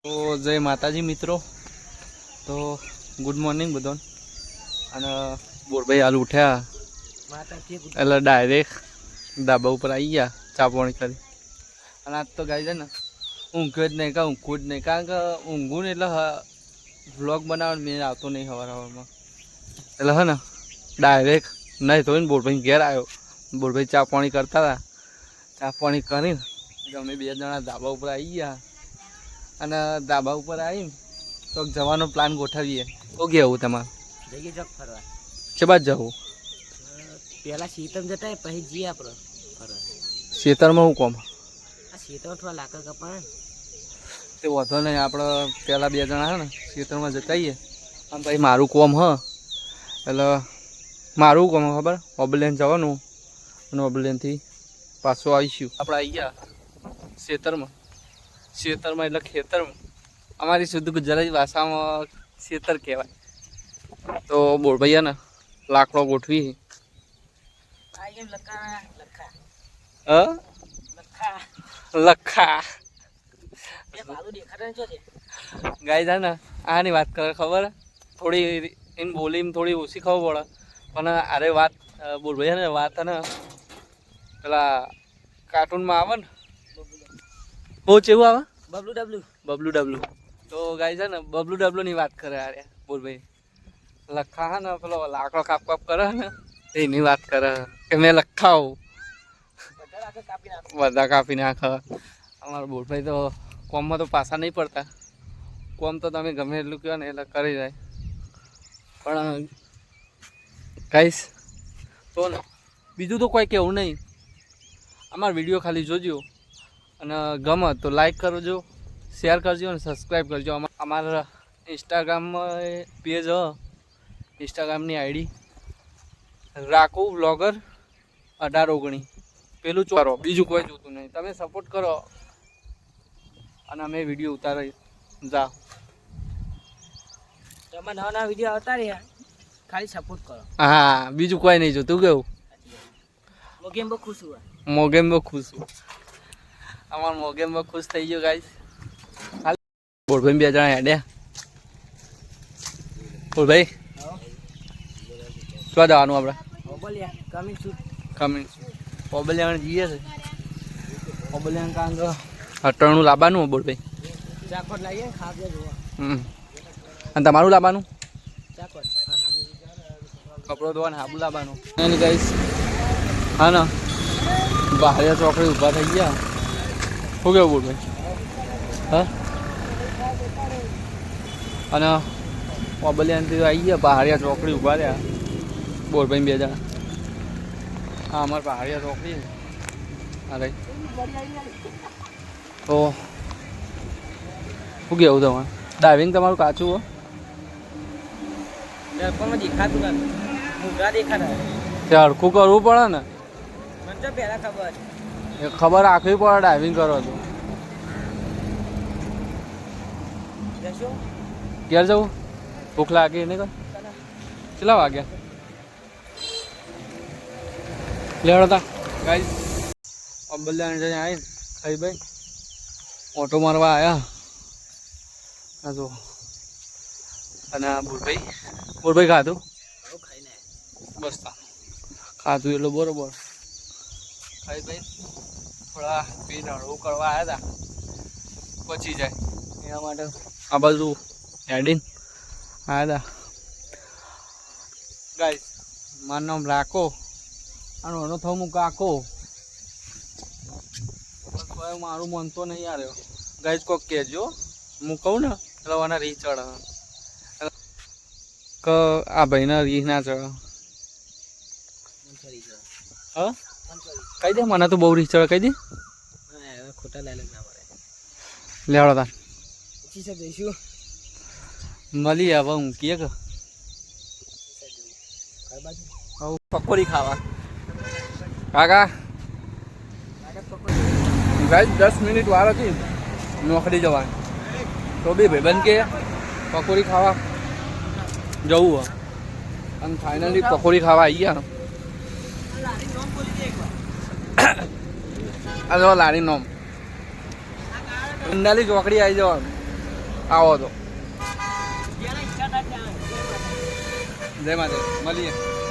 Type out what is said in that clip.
તો જય માતાજી મિત્રો. તો ગુડ મોર્નિંગ બધો. અને બોરભાઈ હાલ ઉઠ્યા એટલે ડાયરેક્ટ ધાબા ઉપર આવી ગયા ચા પાણી કરી. અને આજ તો ગાય છે ને ઊંઘ્યો જ નહીં ઊંઘું જ નહીં, કારણ કે ઊંઘું ને એટલે વ્લોગ બનાવવાનો મેં આવતો નહીં સવારમાં. એટલે હે ને ડાયરેક્ટ નહીં થયું ને બોરભાઈ ઘેર આવ્યો. બોરભાઈ ચા પાણી કરતા હતા. ચા પાણી કરીને અમે બે જણા ધાબા ઉપર આવી ગયા. અને ધાબા ઉપર આવીને તો જવાનો પ્લાન ગોઠવીએ. તો કેવું તમારે જઈએ જગ ફરવા છે બાદ જવું? પેલા શીતમ જતા પછી જઈએ આપણે ફરવા. ખેતરમાં હું કોમ આ શીતમ થોડા લાકડ કપાણ તે વધો નહીં. આપણે પહેલાં બે જણા છે ને ખેતરમાં જતાઈએ. આમ પછી મારું કોમ એટલે મારું કોમ ખબર ઓબલેન જવાનું અને ઓબલેનથી પાછો આવીશું. આપણે આવી ગયા ખેતરમાં. ખેતરમાં એટલે ખેતરમાં અમારી શુદ્ધ ગુજરાતી ભાષામાં ખેતર કહેવાય. તો બોરભાઈ ને લાકડો ગોઠવી લખા ગાય છે ને આની વાત કરે ખબર થોડી એને બોલી થોડી ઓછી ખબર પડે. પણ અરે વાત બોરભાઈ ને વાત ને પેલા કાર્ટૂનમાં આવે ને બહુ ચેવું આવે બબલુ ડબલું. તો ગાય છે ને બબલુ ડબલુની વાત કરે અરે બોરભાઈ. લખા હે ને પેલો લાકડો કાપ કરે ને એની વાત કરે કે મેં લખાવું બધા કાપી નાખે. અમારા બોરભાઈ તો કોમમાં તો પાછા નહીં પડતા. કોમ તો તમે ગમે એટલું કહો ને એટલે કરી જાય. પણ કહીશ તો ને બીજું તો કોઈ કહેવું નહીં. અમારો વિડીયો ખાલી જોજો અને ગમે તો લાઈક કરજો, શેર કરજો અને સબસ્ક્રાઈબ કરજો. અમારા ઇન્સ્ટાગ્રામમાં પેજ ઇન્સ્ટાગ્રામની આઈડી રાખું વ્લોગર 1819 પેલું ચોરો, બીજું કોઈ જોતું નહીં. તમે સપોર્ટ કરો અને અમે વિડીયો ઉતારી જાઓ. તમે નવા નવા વિડીયો આવતા રહ્યા ખાલી સપોર્ટ કરો. હા, બીજું કોઈ નહીં જોતું. કેવું મોગેમ બહુ ખુશ છું. મોગેમ બહુ ખુશ છું. અમારો મોગેમ બહુ ખુશ થઈ ગયો ગાઈસ. બોરભાઈ બે જણા હેડ્યા. બોરભાઈ શું જવાનું આપણે? કમિંગ ઓબલિયાણ જઈએ છે. ઓબલિયાણ કારણ કે અટણું લાવવાનું બોરભાઈ. ચાકોટ લાવીએ ખાવા જોવા. અને તમારું લાવવાનું ચાકોટ કપડો ધોવાને હાબુ લાવવાનું. એની ગાઈસ હા ને બહારિયા ચોકડી ઊભા થઈ ગયા. શું કેવું બોરભાઈ? હા, અને ઓબલિયાણથી આવી ગયા પહાડિયા ચોકડી ઊભા રહ્યા બોરભાઈ બે જણા. હા, અમારે પહાડિયા ચોકડી અરે તો શું કેવું તમારે? ડાઇવિંગ તમારું કાચું હો? દેખાતું દેખાતા તે હરખું કરવું પડે ને. મને તો પહેલા ખબર એ ખબર રાખવી પડે ડાઇવિંગ કરો તો. ક્યારે જવું? ભૂખ લાગી એને કર. કેટલા વાગ્યા લેવડતા ગાઈસ? અબલ્યાણ જઈને આવી ખાઈ ભાઈ ઓટો મારવા આવ્યા. હા જો અને બોરભાઈ ખાધું બસ ખાધું એટલે બરોબર. ખાઈ ભાઈ થોડા પીને હળવું કરવા આવ્યા હતા પચી જાય એના માટે આ બાજુ હેડીને આવ્યા હતા. ગાઈસ મારું નામ રાખો અને એનો થયું હું કાકો. મારું મન તો નહીં આવ્યો ગાઈસ. કોક કહેજો હું કહું ને એટલે મને રી ચડે કે આ ભાઈને રી ના ચડે. હા કહી દે મને તો બહુ રી ચડે. કહી દે ખોટા લાલચ ના પડે. લેવડો તાર જઈશું મળી હવે હું કે પકોડી ખાવા. કાકા ગાઈસ 10 મિનિટ વાર હતી નોકરી જવાની. તો બી ભાઈબંધ કે પકોડી ખાવા જવું. અને ફાઇનલી પકોડી ખાવા આવી ગયા. આ લારી નોમ અંડાલી ચોકડી આવી જવાનું. આવો તો જેના ઈચ્છા થાય ત્યાં જય માતાજી. જય માતા મળીએ.